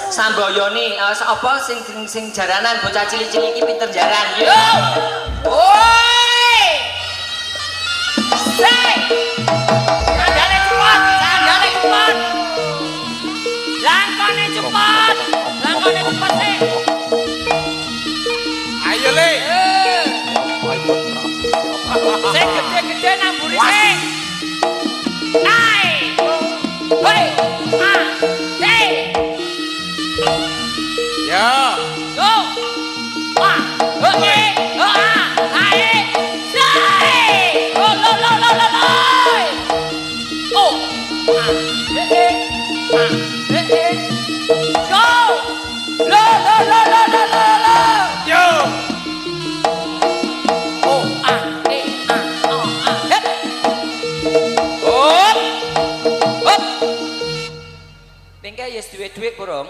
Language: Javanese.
Samboyoni apa sing jaranan bocah cilik-cilik iki pinter jaran. Yo. Woi. Say. Sandale cepet, sandale cepet. Langkone cepet. Langkone cepet sih. Ayo le. Sing gede-gede nang mburi sih. Hai. Hoi. Ah. Hey. Ya. Go. Ah. Oke. Ah. Hai. Say. Lo lo lo lo lo lo. Oh. Ah. Ah. Go. Lo lo lo lo lo lo lo. Yo. Oh. Ah. Oh. Ah. Hep. Hop. Hop. Bengke yes duwe-duwe burung.